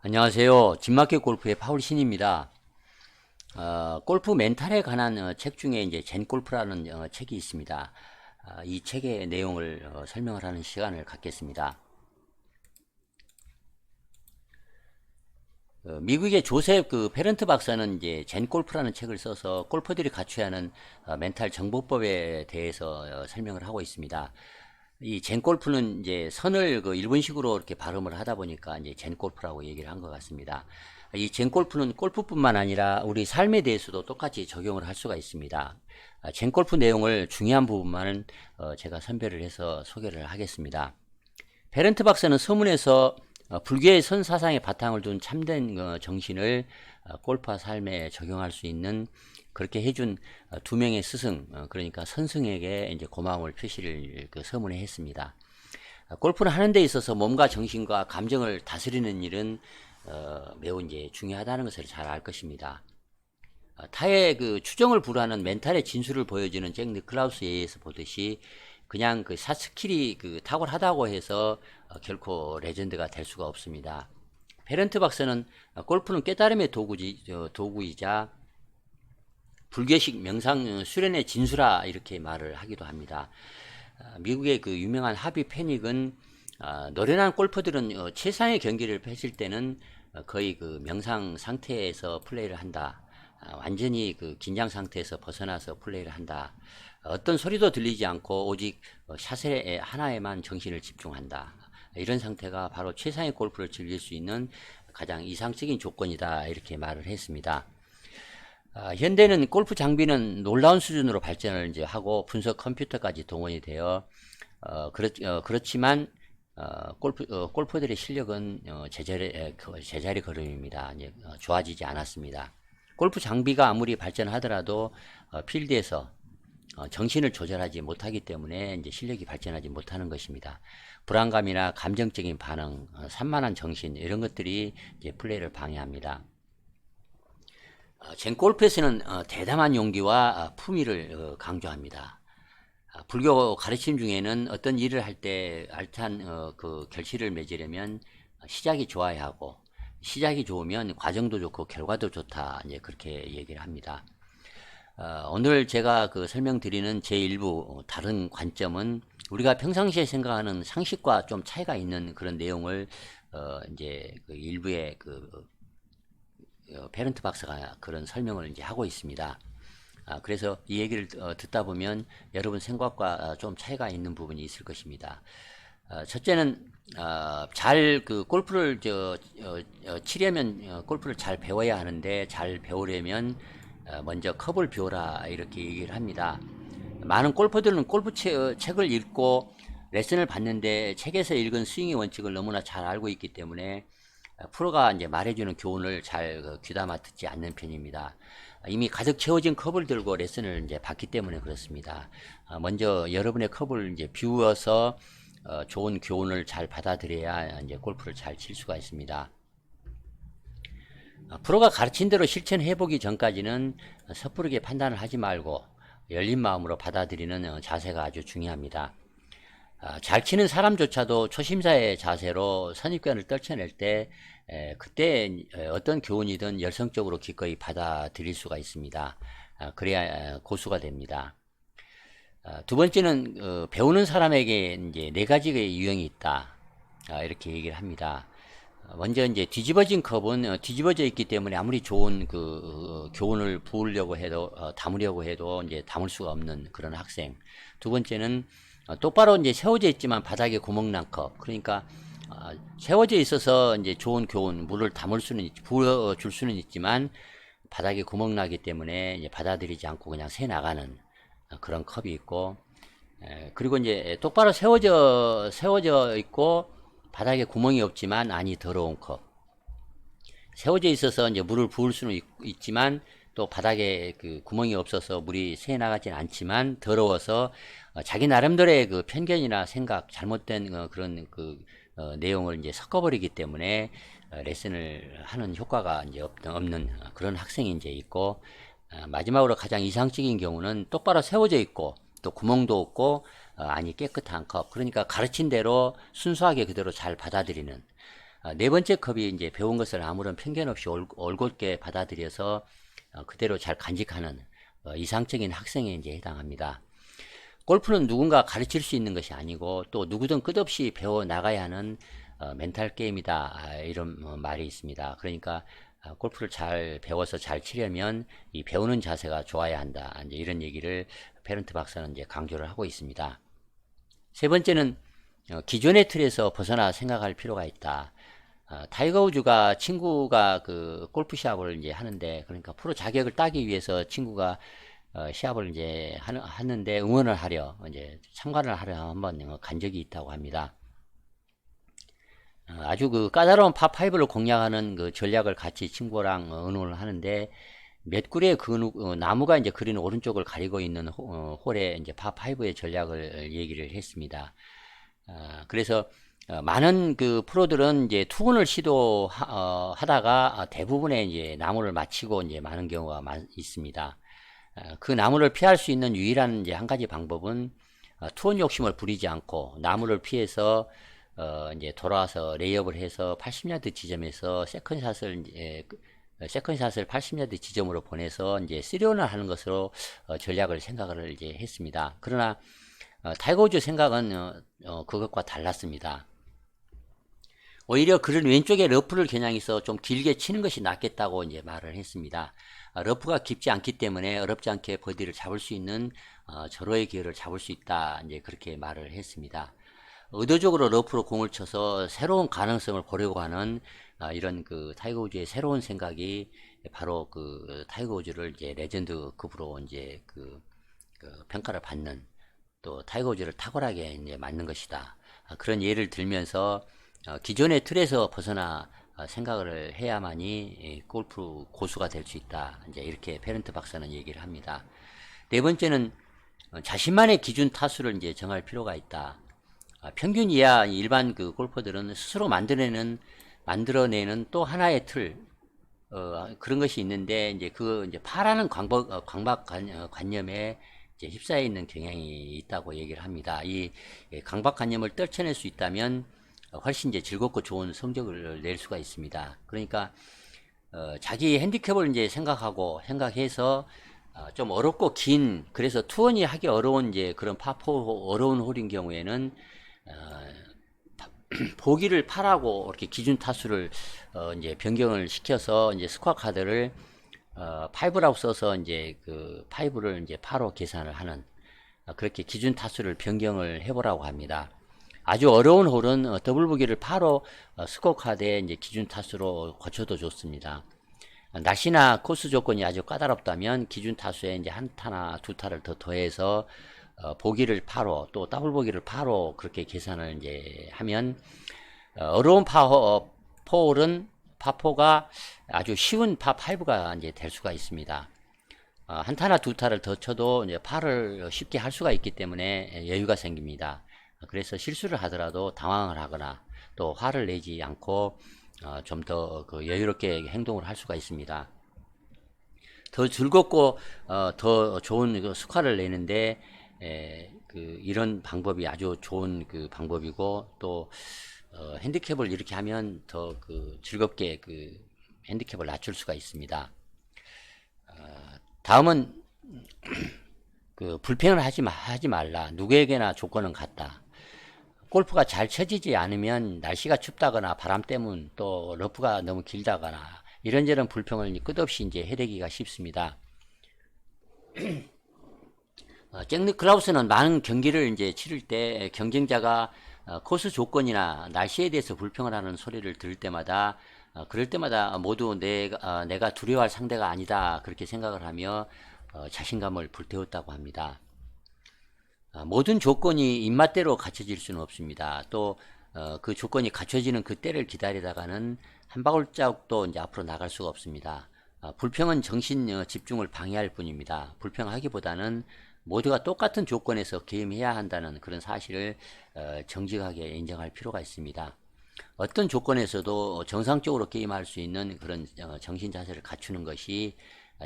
안녕하세요. 진마켓 골프의 파울신입니다. 골프 멘탈에 관한 책 중에 이제 젠 골프라는 책이 있습니다. 이 책의 내용을 설명을 하는 시간을 갖겠습니다. 미국의 조셉 페런트 박사는 이제 젠 골프라는 책을 써서 골퍼들이 갖춰야 하는 멘탈 정보법에 대해서 설명을 하고 있습니다. 이 젠 골프는 이제 선을 일본식으로 이렇게 발음을 하다 보니까 이제 젠 골프라고 얘기를 한 것 같습니다. 이 젠 골프는 골프뿐만 아니라 우리 삶에 대해서도 똑같이 적용을 할 수가 있습니다. 젠 골프 내용을 중요한 부분만은 제가 선별을 해서 소개를 하겠습니다. 페런트 박사는 서문에서 불교의 선 사상에 바탕을 둔 참된 정신을 골프와 삶에 적용할 수 있는 그렇게 해준 두 명의 스승, 그러니까 선승에게 이제 고마움을 표시를 서문에 했습니다. 골프를 하는 데 있어서 몸과 정신과 감정을 다스리는 일은 매우 이제 중요하다는 것을 잘 알 것입니다. 타의 추정을 불허하는 멘탈의 진수를 보여주는 잭 니클라우스에 의해서 보듯이 그냥 스킬이 탁월하다고 해서 결코 레전드가 될 수가 없습니다. 페런트 박사는 골프는 깨달음의 도구이자 불교식 명상 수련의 진수라 이렇게 말을 하기도 합니다. 미국의 유명한 하비 페닉은 노련한 골퍼들은 최상의 경기를 펼칠 때는 거의 명상 상태에서 플레이를 한다. 완전히 긴장 상태에서 벗어나서 플레이를 한다. 어떤 소리도 들리지 않고 오직 샷에 하나에만 정신을 집중한다. 이런 상태가 바로 최상의 골프를 즐길 수 있는 가장 이상적인 조건이다. 이렇게 말을 했습니다. 현대는 골프 장비는 놀라운 수준으로 발전을 이제 하고 분석 컴퓨터까지 동원이 되어 그렇지만 골퍼들의 실력은 제자리 걸음입니다. 이제 좋아지지 않았습니다. 골프 장비가 아무리 발전하더라도 필드에서 정신을 조절하지 못하기 때문에 이제 실력이 발전하지 못하는 것입니다. 불안감이나 감정적인 반응, 산만한 정신 이런 것들이 이제 플레이를 방해합니다. 젠 골프에서는 대담한 용기와 품위를 강조합니다. 불교 가르침 중에는 어떤 일을 할 때 알찬 결실을 맺으려면 시작이 좋아야 하고 시작이 좋으면 과정도 좋고 결과도 좋다 이제 그렇게 얘기를 합니다. 오늘 제가 설명드리는 제1부 다른 관점은 우리가 평상시에 생각하는 상식과 좀 차이가 있는 그런 내용을 이제 일부의 페런트 박사가 그런 설명을 이제 하고 있습니다. 그래서 이 얘기를 듣다 보면 여러분 생각과 좀 차이가 있는 부분이 있을 것입니다. 첫째는 잘 골프를 치려면 골프를 잘 배워야 하는데 잘 배우려면 먼저 컵을 비워라 이렇게 얘기를 합니다. 많은 골퍼들은 골프 책을 읽고 레슨을 받는데 책에서 읽은 스윙의 원칙을 너무나 잘 알고 있기 때문에 프로가 이제 말해주는 교훈을 잘 귀담아 듣지 않는 편입니다. 이미 가득 채워진 컵을 들고 레슨을 이제 받기 때문에 그렇습니다. 먼저 여러분의 컵을 이제 비워서 좋은 교훈을 잘 받아들여야 이제 골프를 잘 칠 수가 있습니다. 프로가 가르친 대로 실천해보기 전까지는 섣부르게 판단을 하지 말고 열린 마음으로 받아들이는 자세가 아주 중요합니다. 잘 치는 사람조차도 초심자의 자세로 선입견을 떨쳐낼 때 그때 어떤 교훈이든 열성적으로 기꺼이 받아들일 수가 있습니다. 그래야 고수가 됩니다. 두 번째는 배우는 사람에게 이제 네 가지의 유형이 있다. 이렇게 얘기를 합니다. 먼저 이제 뒤집어진 컵은 뒤집어져 있기 때문에 아무리 좋은 교훈을 부으려고 해도 담으려고 해도 이제 담을 수가 없는 그런 학생. 두 번째는 똑바로 이제 세워져 있지만 바닥에 구멍 난 컵. 그러니까 세워져 있어서 이제 좋은 교훈, 물을 부어줄 수는 있지만 바닥에 구멍 나기 때문에 이제 받아들이지 않고 그냥 새 나가는 그런 컵이 있고, 그리고 이제 똑바로 세워져 있고 바닥에 구멍이 없지만 안이 더러운 컵. 세워져 있어서 이제 물을 부을 수는 있지만 또 바닥에 구멍이 없어서 물이 새 나가진 않지만 더러워서 자기 나름대로의 편견이나 생각, 잘못된 그런 내용을 이제 섞어버리기 때문에 레슨을 하는 효과가 이제 없는 그런 학생이 이제 있고, 마지막으로 가장 이상적인 경우는 똑바로 세워져 있고 또 구멍도 없고 안이 깨끗한 컵. 그러니까 가르친 대로 순수하게 그대로 잘 받아들이는 네 번째 컵이 이제 배운 것을 아무런 편견 없이 올곧게 받아들여서 그대로 잘 간직하는 이상적인 학생에 이제 해당합니다. 골프는 누군가 가르칠 수 있는 것이 아니고 또 누구든 끝없이 배워 나가야 하는 멘탈 게임이다. 이런 말이 있습니다. 그러니까 골프를 잘 배워서 잘 치려면 이 배우는 자세가 좋아야 한다. 이제 이런 얘기를 페런트 박사는 이제 강조를 하고 있습니다. 세 번째는 기존의 틀에서 벗어나 생각할 필요가 있다. 타이거 우즈가 친구가 그 골프 시합을 이제 하는데, 그러니까 프로 자격을 따기 위해서 친구가 시합을 이제 하는데 응원을 하려 이제 참관을 하려 한번 간 적이 있다고 합니다. 아주 그 까다로운 파5를 공략하는 그 전략을 같이 친구랑 의논을 하는데, 몇 그루의 그 나무가 이제 그린 오른쪽을 가리고 있는 홀에 이제 파5의 전략을 얘기를 했습니다. 그래서 많은 그 프로들은 이제 투혼을 시도하다가 대부분의 이제 나무를 맞히고 이제 많은 경우가 있습니다. 그 나무를 피할 수 있는 유일한 이제 한 가지 방법은 투혼 욕심을 부리지 않고 나무를 피해서 이제 돌아와서 레이업을 해서 80야드 지점에서 세컨샷을 80야드 지점으로 보내서 이제 3온을 하는 것으로 전략을 생각을 이제 했습니다. 그러나 타이거 우즈 생각은 그것과 달랐습니다. 오히려 그런 왼쪽에 러프를 겨냥해서 좀 길게 치는 것이 낫겠다고 이제 말을 했습니다. 러프가 깊지 않기 때문에 어렵지 않게 버디를 잡을 수 있는 절호의 기회를 잡을 수 있다. 이제 그렇게 말을 했습니다. 의도적으로 러프로 공을 쳐서 새로운 가능성을 보려고 하는 이런 그 타이거 우즈의 새로운 생각이 바로 그 타이거 우즈를 이제 레전드급으로 이제 그 평가를 받는, 또 타이거 우즈를 탁월하게 이제 만든 것이다. 그런 예를 들면서 기존의 틀에서 벗어나 생각을 해야만이 골프 고수가 될 수 있다. 이제 이렇게 페런트 박사는 얘기를 합니다. 네 번째는 자신만의 기준 타수를 이제 정할 필요가 있다. 평균 이하 일반 그 골퍼들은 스스로 만들어내는 또 하나의 틀, 그런 것이 있는데, 이제 이제 파라는 강박관념에 이제 휩싸여 있는 경향이 있다고 얘기를 합니다. 이 강박관념을 떨쳐낼 수 있다면 훨씬 이제 즐겁고 좋은 성적을 낼 수가 있습니다. 그러니까 자기 핸디캡을 이제 생각해서 좀 어렵고 그래서 투혼이 하기 어려운 이제 그런 파4 어려운 홀인 경우에는 보기를 파라고 이렇게 기준 타수를 이제 변경을 시켜서 이제 스코어 카드를 5라고 써서 이제 그 5를 이제 파로 계산을 하는, 그렇게 기준 타수를 변경을 해보라고 합니다. 아주 어려운 홀은 더블 보기를 파로 스코어 카드에 이제 기준 타수로 고쳐도 좋습니다. 날씨나 코스 조건이 아주 까다롭다면 기준 타수에 이제 한 타나 두 타를 더 더해서 보기를 파로, 또 더블 보기를 파로 그렇게 계산을 이제 하면 어려운 파4홀은 파4가 아주 쉬운 파5가 이제 될 수가 있습니다. 한 타나 두 타를 더 쳐도 이제 파를 쉽게 할 수가 있기 때문에 여유가 생깁니다. 그래서 실수를 하더라도 당황을 하거나 또 화를 내지 않고 좀 더 그 여유롭게 행동을 할 수가 있습니다. 더 즐겁고 더 좋은 그 스코어를 내는데 이런 방법이 아주 좋은 그 방법이고, 또 핸디캡을 이렇게 하면 더 그 즐겁게 그 핸디캡을 낮출 수가 있습니다. 다음은 그 불평을 하지 말라. 누구에게나 조건은 같다. 골프가 잘 쳐지지 않으면 날씨가 춥다거나 바람 때문, 또 러프가 너무 길다거나 이런저런 불평을 끝없이 이제 해대기가 쉽습니다. 잭 니클라우스는 많은 경기를 이제 치를 때 경쟁자가 코스 조건이나 날씨에 대해서 불평을 하는 소리를 들을 때마다 그럴 때마다 모두 내가 두려워할 상대가 아니다 그렇게 생각을 하며 자신감을 불태웠다고 합니다. 모든 조건이 입맛대로 갖춰질 수는 없습니다. 또 그 조건이 갖춰지는 그 때를 기다리다가는 한 발자국도 이제 앞으로 나갈 수가 없습니다. 불평은 정신 집중을 방해할 뿐입니다. 불평하기보다는 모두가 똑같은 조건에서 게임해야 한다는 그런 사실을 정직하게 인정할 필요가 있습니다. 어떤 조건에서도 정상적으로 게임할 수 있는 그런 정신 자세를 갖추는 것이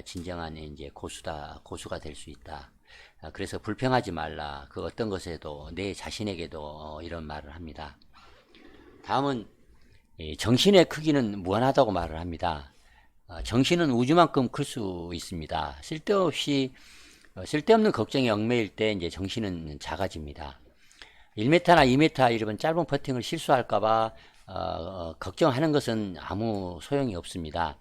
진정한 이제 고수가 될 수 있다. 그래서 불평하지 말라. 그 어떤 것에도 내 자신에게도 이런 말을 합니다. 다음은 정신의 크기는 무한하다고 말을 합니다. 정신은 우주만큼 클 수 있습니다. 쓸데없는 걱정에 얽매일 때 이제 정신은 작아집니다. 1m나 2m 이런 짧은 퍼팅을 실수할까봐 걱정하는 것은 아무 소용이 없습니다.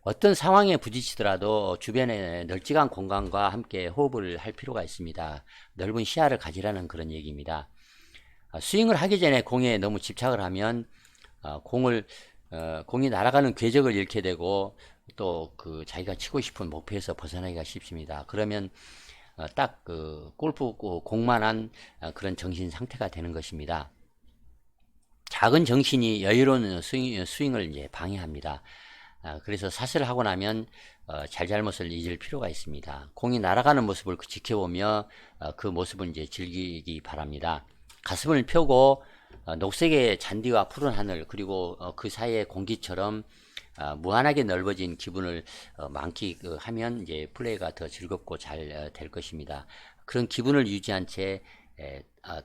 어떤 상황에 부딪히더라도 주변에 널찍한 공간과 함께 호흡을 할 필요가 있습니다. 넓은 시야를 가지라는 그런 얘기입니다. 스윙을 하기 전에 공에 너무 집착을 하면 공이 날아가는 궤적을 잃게 되고 또 그 자기가 치고 싶은 목표에서 벗어나기가 쉽습니다. 그러면 딱 그 골프 공만한 그런 정신 상태가 되는 것입니다. 작은 정신이 여유로운 스윙을 이제 방해합니다. 그래서 샷을 하고 나면 잘잘못을 잊을 필요가 있습니다. 공이 날아가는 모습을 지켜보며 그 모습을 이제 즐기기 바랍니다. 가슴을 펴고 녹색의 잔디와 푸른 하늘 그리고 그 사이의 공기처럼 무한하게 넓어진 기분을 만끽하면 이제 플레이가 더 즐겁고 잘 될 것입니다. 그런 기분을 유지한 채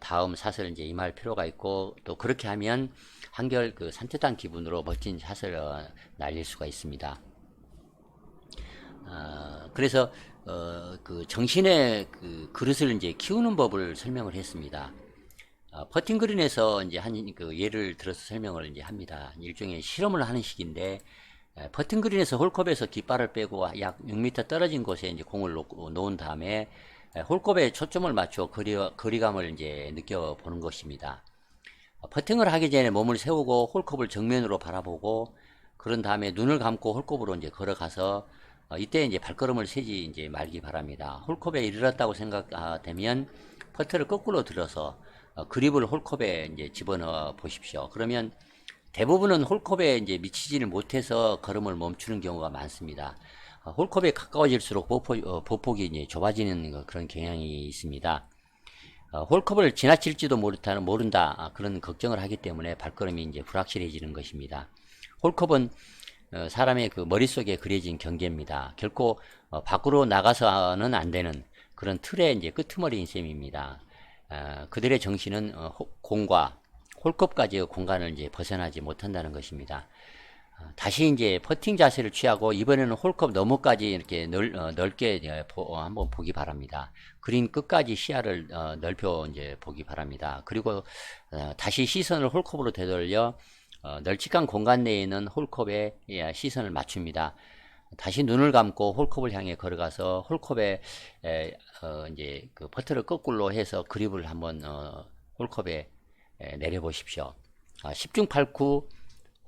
다음 샷을 이제 임할 필요가 있고 또 그렇게 하면 한결 그 산뜻한 기분으로 멋진 샷을 날릴 수가 있습니다. 그래서 그 정신의 그 그릇을 이제 키우는 법을 설명을 했습니다. 퍼팅 그린에서 이제 그 예를 들어서 설명을 이제 합니다. 일종의 실험을 하는 식인데 퍼팅 그린에서 홀컵에서 깃발을 빼고 약 6m 떨어진 곳에 이제 공을 놓은 다음에 홀컵에 초점을 맞춰 거리감을 이제 느껴보는 것입니다. 퍼팅을 하기 전에 몸을 세우고 홀컵을 정면으로 바라보고 그런 다음에 눈을 감고 홀컵으로 이제 걸어가서 이때 이제 발걸음을 세지 이제 말기 바랍니다. 홀컵에 이르렀다고 생각되면 퍼트를 거꾸로 들어서 그립을 홀컵에 이제 집어넣어 보십시오. 그러면 대부분은 홀컵에 이제 미치지를 못해서 걸음을 멈추는 경우가 많습니다. 홀컵에 가까워질수록 보폭이 이제 좁아지는 그런 경향이 있습니다. 홀컵을 지나칠지도 모른다 그런 걱정을 하기 때문에 발걸음이 이제 불확실해지는 것입니다. 홀컵은 사람의 그 머릿속에 그려진 경계입니다. 결코 밖으로 나가서는 안 되는 그런 틀의 이제 끄트머리인 셈입니다. 그들의 정신은 공과 홀컵까지의 공간을 이제 벗어나지 못한다는 것입니다. 다시 이제 퍼팅 자세를 취하고 이번에는 홀컵 너머까지 이렇게 넓게 한번 보기 바랍니다. 그린 끝까지 시야를 넓혀 이제 보기 바랍니다. 그리고 다시 시선을 홀컵으로 되돌려 널찍한 공간 내에 있는 홀컵에 시선을 맞춥니다. 다시 눈을 감고 홀컵을 향해 걸어가서 홀컵에 이제 그 퍼트를 거꾸로 해서 그립을 한번 홀컵에 내려보십시오. 10중 8구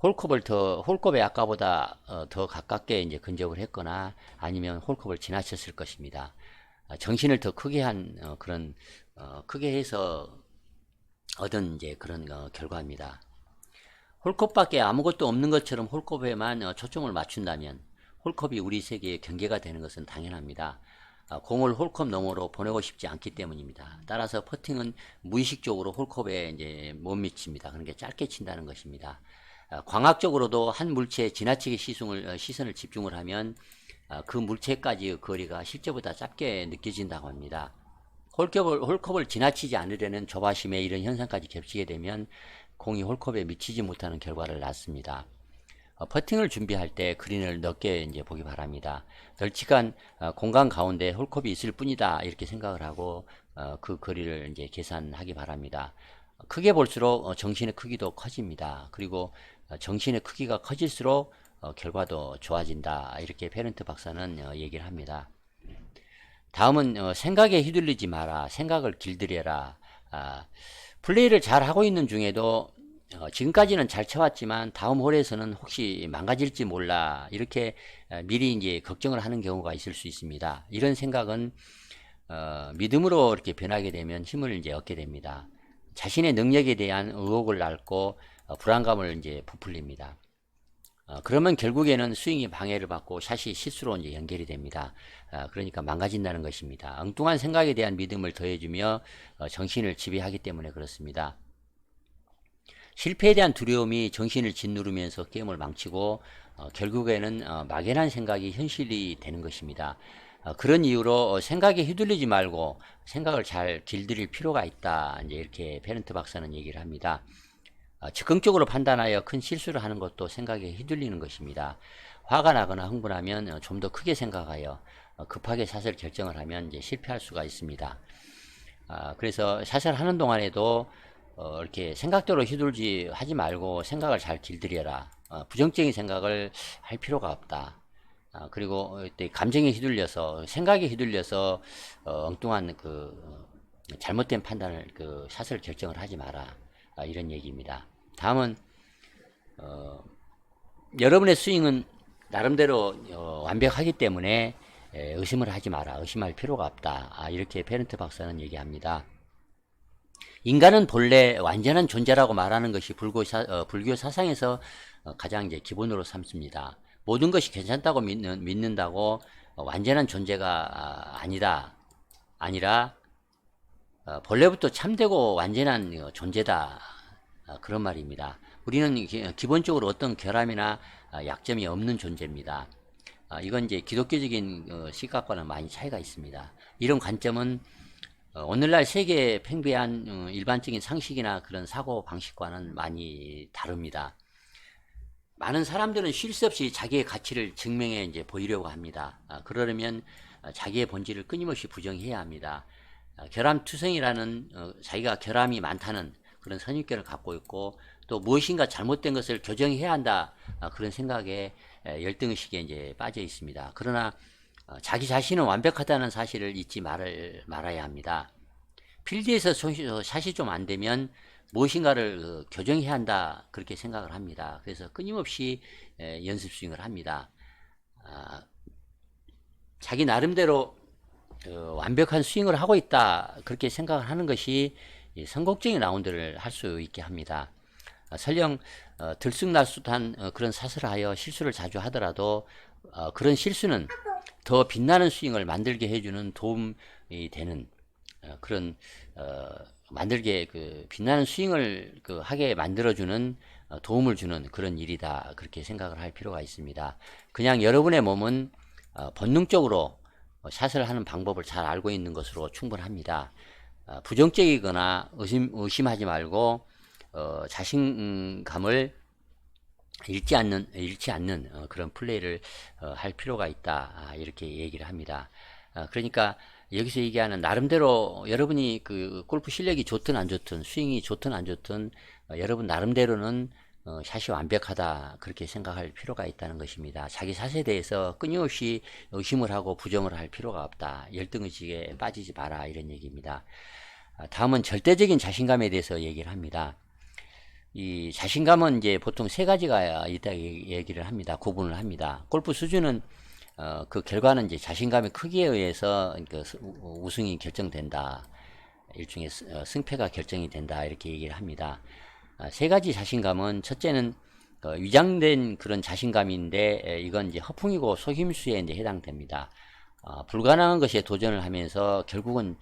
홀컵에 아까보다 더 가깝게 이제 근접을 했거나 아니면 홀컵을 지나쳤을 것입니다. 정신을 더 크게 한 그런 크게 해서 얻은 이제 그런 결과입니다. 홀컵밖에 아무것도 없는 것처럼 홀컵에만 초점을 맞춘다면 홀컵이 우리 세계의 경계가 되는 것은 당연합니다. 공을 홀컵 너머로 보내고 싶지 않기 때문입니다. 따라서 퍼팅은 무의식적으로 홀컵에 이제 못 미칩니다. 그러니까 짧게 친다는 것입니다. 광학적으로도 한 물체에 지나치게 시선을 집중을 하면 그 물체까지의 거리가 실제보다 짧게 느껴진다고 합니다. 홀컵을 지나치지 않으려는 조바심에 이런 현상까지 겹치게 되면 공이 홀컵에 미치지 못하는 결과를 낳습니다. 퍼팅을 준비할 때 그린을 넓게 이제 보기 바랍니다. 널찍한 공간 가운데 홀컵이 있을 뿐이다 이렇게 생각을 하고 그 거리를 이제 계산하기 바랍니다. 크게 볼수록 정신의 크기도 커집니다. 그리고 정신의 크기가 커질수록 결과도 좋아진다 이렇게 페런트 박사는 얘기를 합니다. 다음은 생각에 휘둘리지 마라. 생각을 길들여라. 플레이를 잘 하고 있는 중에도 지금까지는 잘 쳐왔지만 다음 홀에서는 혹시 망가질지 몰라 이렇게 미리 이제 걱정을 하는 경우가 있을 수 있습니다. 이런 생각은 믿음으로 이렇게 변하게 되면 힘을 이제 얻게 됩니다. 자신의 능력에 대한 의혹을 낳고 불안감을 이제 부풀립니다. 그러면 결국에는 스윙이 방해를 받고 샷이 실수로 이제 연결이 됩니다. 그러니까 망가진다는 것입니다. 엉뚱한 생각에 대한 믿음을 더해주며 정신을 지배하기 때문에 그렇습니다. 실패에 대한 두려움이 정신을 짓누르면서 게임을 망치고 결국에는 막연한 생각이 현실이 되는 것입니다. 그런 이유로 생각에 휘둘리지 말고 생각을 잘 길들일 필요가 있다. 이제 이렇게 페런트 박사는 얘기를 합니다. 즉흥적으로 판단하여 큰 실수를 하는 것도 생각에 휘둘리는 것입니다. 화가 나거나 흥분하면 좀 더 크게 생각하여 급하게 샷을 결정을 하면 이제 실패할 수가 있습니다. 그래서 샷을 하는 동안에도 이렇게 생각대로 휘둘지 하지 말고 생각을 잘 길들여라. 부정적인 생각을 할 필요가 없다. 그리고 감정에 휘둘려서 생각에 휘둘려서 엉뚱한 잘못된 판단을 샷을 결정을 하지 마라. 이런 얘기입니다. 다음은 여러분의 스윙은 나름대로 완벽하기 때문에 의심을 하지 마라. 의심할 필요가 없다. 이렇게 페런트 박사는 얘기합니다. 인간은 본래 완전한 존재라고 말하는 것이 불교 사상에서 가장 이제 기본으로 삼습니다. 모든 것이 괜찮다고 믿는다고 완전한 존재가 아니라 본래부터 참되고 완전한 존재다. 그런 말입니다. 우리는 기본적으로 어떤 결함이나 약점이 없는 존재입니다. 이건 이제 기독교적인 시각과는 많이 차이가 있습니다. 이런 관점은 오늘날 세계에 팽배한 일반적인 상식이나 그런 사고 방식과는 많이 다릅니다. 많은 사람들은 쉴 새 없이 자기의 가치를 증명해 이제 보이려고 합니다. 그러려면 자기의 본질을 끊임없이 부정해야 합니다. 결함투성이라는 자기가 결함이 많다는 그런 선입견을 갖고 있고 또 무엇인가 잘못된 것을 교정해야 한다 그런 생각에 열등의식에 이제 빠져 있습니다. 그러나 자기 자신은 완벽하다는 사실을 잊지 말아야 합니다. 필드에서 샷이 좀 안 되면 무엇인가를 교정해야 한다 그렇게 생각을 합니다. 그래서 끊임없이 연습 스윙을 합니다. 자기 나름대로 완벽한 스윙을 하고 있다 그렇게 생각을 하는 것이 성공적인 라운드를 할 수 있게 합니다. 설령 들쑥날쑥한 그런 샷을 하여 실수를 자주 하더라도 그런 실수는 더 빛나는 스윙을 만들게 해주는 도움이 되는 그런 만들게 빛나는 스윙을 하게 만들어주는 도움을 주는 그런 일이다 그렇게 생각을 할 필요가 있습니다. 그냥 여러분의 몸은 본능적으로 샷을 하는 방법을 잘 알고 있는 것으로 충분합니다. 부정적이거나 의심하지 말고 자신감을 잃지 않는 그런 플레이를 할 필요가 있다 이렇게 얘기를 합니다. 그러니까 여기서 얘기하는 나름대로 여러분이 골프 실력이 좋든 안 좋든 스윙이 좋든 안 좋든 여러분 나름대로는 샷이 완벽하다 그렇게 생각할 필요가 있다는 것입니다. 자기 샷에 대해서 끊임없이 의심을 하고 부정을 할 필요가 없다. 열등의식에 빠지지 마라 이런 얘기입니다. 다음은 절대적인 자신감에 대해서 얘기를 합니다. 이 자신감은 이제 보통 세 가지가 있다 얘기를 합니다. 구분을 합니다. 골프 수준은 그 결과는 이제 자신감의 크기에 의해서 우승이 결정된다. 일종의 승패가 결정이 된다. 이렇게 얘기를 합니다. 세 가지 자신감은 첫째는 위장된 그런 자신감인데 이건 이제 허풍이고 속임수에 이제 해당됩니다. 불가능한 것에 도전을 하면서 결국은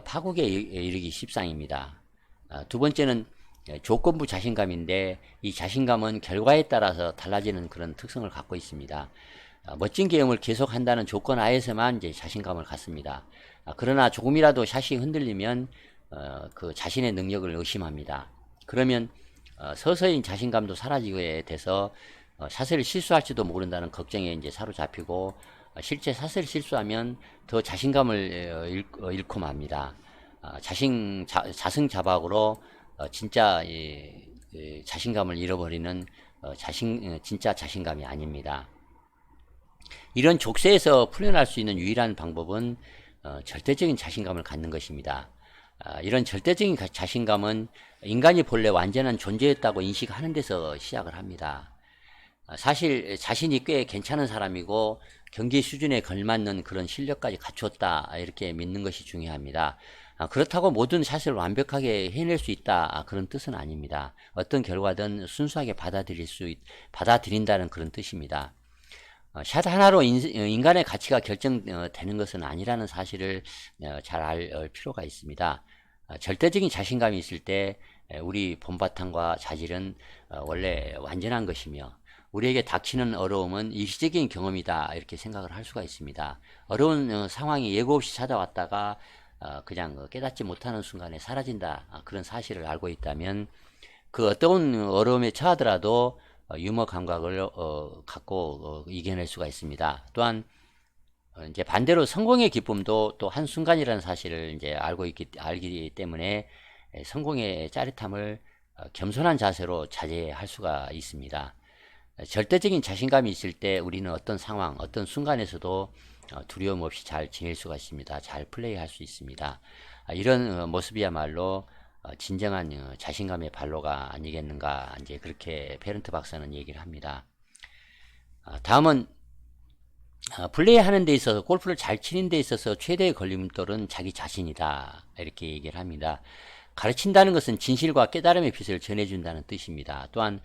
파국에 이르기 십상입니다. 두 번째는 조건부 자신감인데 이 자신감은 결과에 따라서 달라지는 그런 특성을 갖고 있습니다. 멋진 게임을 계속한다는 조건 하에서만 이제 자신감을 갖습니다. 그러나 조금이라도 샷이 흔들리면 그 자신의 능력을 의심합니다. 그러면 서서히 자신감도 사라지게 돼서 샷을 실수할지도 모른다는 걱정에 이제 사로잡히고 실제 샷을 실수하면 더 자신감을 잃고 맙니다. 자승자박으로 진짜 자신감을 잃어버리는 진짜 자신감이 아닙니다. 이런 족쇄에서 풀려날 수 있는 유일한 방법은 절대적인 자신감을 갖는 것입니다. 이런 절대적인 자신감은 인간이 본래 완전한 존재였다고 인식하는 데서 시작을 합니다. 사실 자신이 꽤 괜찮은 사람이고 경기 수준에 걸맞는 그런 실력까지 갖췄다 이렇게 믿는 것이 중요합니다. 그렇다고 모든 샷을 완벽하게 해낼 수 있다 그런 뜻은 아닙니다. 어떤 결과든 순수하게 받아들인다는 그런 뜻입니다. 샷 하나로 인간의 가치가 결정되는 것은 아니라는 사실을 잘 알 필요가 있습니다. 절대적인 자신감이 있을 때 우리 본바탕과 자질은 원래 완전한 것이며 우리에게 닥치는 어려움은 일시적인 경험이다 이렇게 생각을 할 수가 있습니다. 어려운 상황이 예고 없이 찾아왔다가 그냥 깨닫지 못하는 순간에 사라진다 그런 사실을 알고 있다면 그 어떤 어려움에 처하더라도 유머 감각을 갖고 이겨낼 수가 있습니다. 또한 이제 반대로 성공의 기쁨도 또 한순간이라는 사실을 이제 알기 때문에 성공의 짜릿함을 겸손한 자세로 자제할 수가 있습니다. 절대적인 자신감이 있을 때 우리는 어떤 상황, 어떤 순간에서도 두려움 없이 잘 지낼 수가 있습니다. 잘 플레이할 수 있습니다. 이런 모습이야말로 진정한 자신감의 발로가 아니겠는가, 이제 그렇게 페런트 박사는 얘기를 합니다. 다음은 플레이하는 데 있어서, 골프를 잘 치는 데 있어서 최대의 걸림돌은 자기 자신이다, 이렇게 얘기를 합니다. 가르친다는 것은 진실과 깨달음의 빛을 전해준다는 뜻입니다. 또한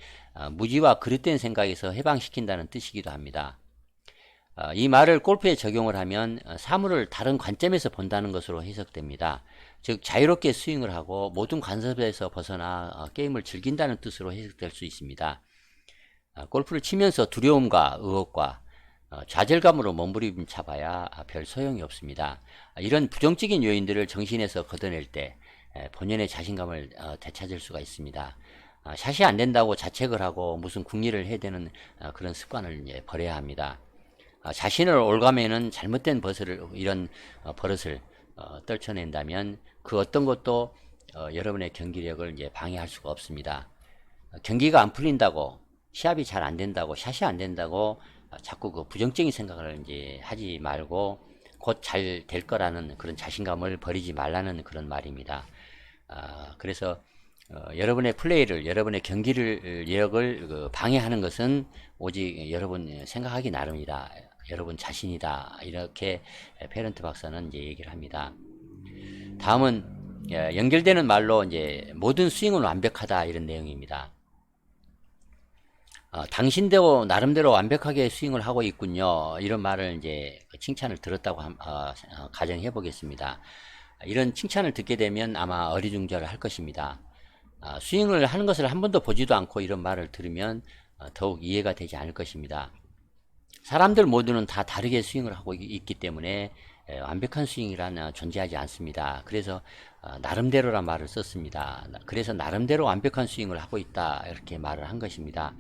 무지와 그릇된 생각에서 해방시킨다는 뜻이기도 합니다. 이 말을 골프에 적용을 하면 사물을 다른 관점에서 본다는 것으로 해석됩니다. 즉 자유롭게 스윙을 하고 모든 간섭에서 벗어나 게임을 즐긴다는 뜻으로 해석될 수 있습니다. 골프를 치면서 두려움과 의혹과 좌절감으로 몸부림쳐봐야 별 소용이 없습니다. 이런 부정적인 요인들을 정신에서 걷어낼 때 본연의 자신감을 되찾을 수가 있습니다. 샷이 안 된다고 자책을 하고 무슨 궁리를 해야 되는 그런 습관을 이제 버려야 합니다. 자신을 올가매는 잘못된 이런 버릇을 떨쳐낸다면 그 어떤 것도 여러분의 경기력을 이제 방해할 수가 없습니다. 경기가 안 풀린다고, 시합이 잘 안 된다고, 샷이 안 된다고 자꾸 그 부정적인 생각을 이제 하지 말고 곧 잘 될 거라는 그런 자신감을 버리지 말라는 그런 말입니다. 그래서 여러분의 플레이를, 여러분의 경기력을 방해하는 것은 오직 여러분 생각하기 나름이다, 여러분 자신이다, 이렇게 페런트 박사는 이제 얘기를 합니다. 다음은 연결되는 말로 이제 모든 스윙은 완벽하다, 이런 내용입니다. 당신도 나름대로 완벽하게 스윙을 하고 있군요, 이런 말을 이제 칭찬을 들었다고 가정해 보겠습니다. 이런 칭찬을 듣게 되면 아마 어리둥절을 할 것입니다. 스윙을 하는 것을 한 번도 보지도 않고 이런 말을 들으면 더욱 이해가 되지 않을 것입니다. 사람들 모두는 다 다르게 스윙을 하고 있기 때문에 완벽한 스윙이란 존재하지 않습니다. 그래서 나름대로란 말을 썼습니다. 그래서 나름대로 완벽한 스윙을 하고 있다, 이렇게 말을 한 것입니다.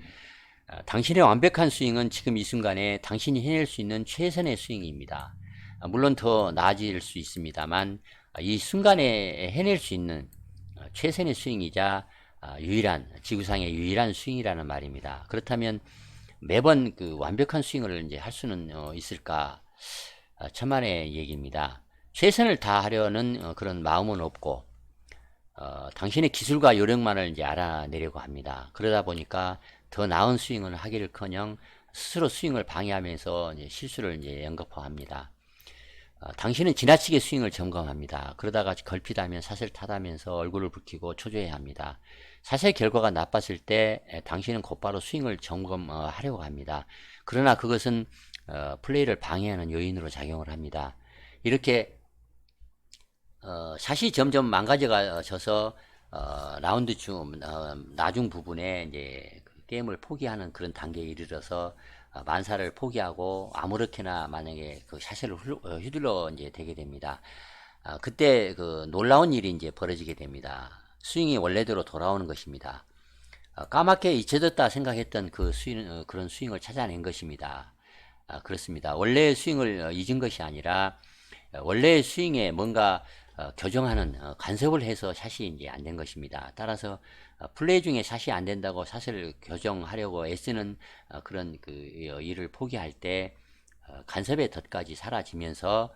당신의 완벽한 스윙은 지금 이 순간에 당신이 해낼 수 있는 최선의 스윙입니다. 물론 더 나아질 수 있습니다만 이 순간에 해낼 수 있는 최선의 스윙이자 지구상의 유일한 스윙이라는 말입니다. 그렇다면 매번 그 완벽한 스윙을 이제 할 수는 있을까? 천만의 얘기입니다. 최선을 다하려는 그런 마음은 없고 당신의 기술과 요령만을 이제 알아내려고 합니다. 그러다 보니까 더 나은 스윙을 하기를커녕 스스로 스윙을 방해하면서 이제 실수를 이제 연거푸합니다. 당신은 지나치게 스윙을 점검합니다. 그러다가 걸핏하면 샷을 타다면서 얼굴을 붉히고 초조해야 합니다. 샷의 결과가 나빴을 때 당신은 곧바로 스윙을 점검하려고 합니다. 그러나 그것은 플레이를 방해하는 요인으로 작용을 합니다. 이렇게 샷이 점점 망가져서 라운드 나중 부분에 이제 그 게임을 포기하는 그런 단계에 이르러서 만사를 포기하고 아무렇게나 만약에 그 샷을 휘둘러 이제 되게 됩니다. 그때 그 놀라운 일이 이제 벌어지게 됩니다. 스윙이 원래대로 돌아오는 것입니다. 까맣게 잊혀졌다 생각했던 그런 스윙을 찾아낸 것입니다. 그렇습니다. 원래의 스윙을 잊은 것이 아니라 원래의 스윙에 뭔가 교정하는 간섭을 해서 샷이 이제 안 된 것입니다. 따라서 플레이 중에 샷이 안 된다고 샷을 교정하려고 애쓰는 그런 그 일을 포기할 때 간섭의 덫까지 사라지면서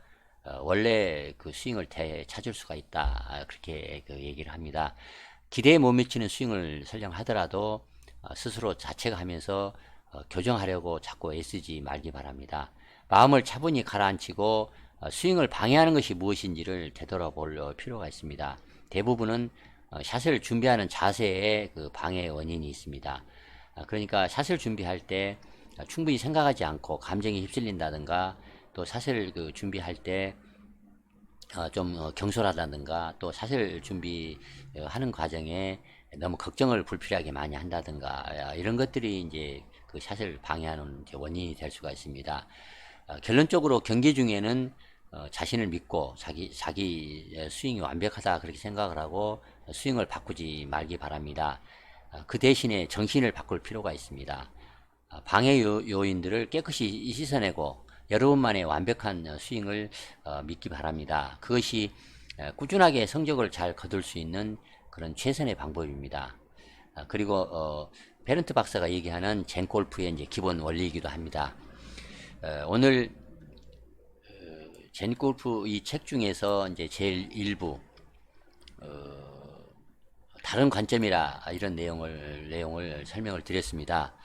원래 그 스윙을 되찾을 수가 있다, 그렇게 그 얘기를 합니다. 기대에 못 미치는 스윙을 설령 하더라도 스스로 자책하면서 교정하려고 자꾸 애쓰지 말기 바랍니다. 마음을 차분히 가라앉히고 스윙을 방해하는 것이 무엇인지를 되돌아볼 필요가 있습니다. 대부분은 샷을 준비하는 자세에 그 방해 원인이 있습니다. 그러니까 샷을 준비할 때 충분히 생각하지 않고 감정에 휩쓸린다든가, 또 샷을 그 준비할 때 좀 경솔하다든가, 또 샷을 준비하는 과정에 너무 걱정을 불필요하게 많이 한다든가, 이런 것들이 이제 그 샷을 방해하는 이제 원인이 될 수가 있습니다. 결론적으로 경기 중에는 자신을 믿고 자기 스윙이 완벽하다 그렇게 생각을 하고 스윙을 바꾸지 말기 바랍니다. 그 대신에 정신을 바꿀 필요가 있습니다. 방해 요인들을 깨끗이 씻어내고 여러 번 만에 완벽한 스윙을 믿기 바랍니다. 그것이 꾸준하게 성적을 잘 거둘 수 있는 그런 최선의 방법입니다. 그리고 베런트 박사가 얘기하는 젠 골프의 이제 기본 원리이기도 합니다. 오늘 젠 골프 이 책 중에서 이제 제일 일부 다른 관점이라 이런 내용을 설명을 드렸습니다.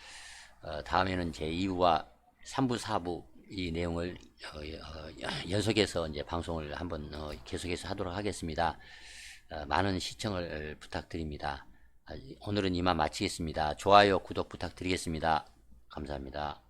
다음에는 제 2부와 3부, 4부 이 내용을 연속해서 이제 방송을 한번 계속해서 하도록 하겠습니다. 많은 시청을 부탁드립니다. 오늘은 이만 마치겠습니다. 좋아요, 구독 부탁드리겠습니다. 감사합니다.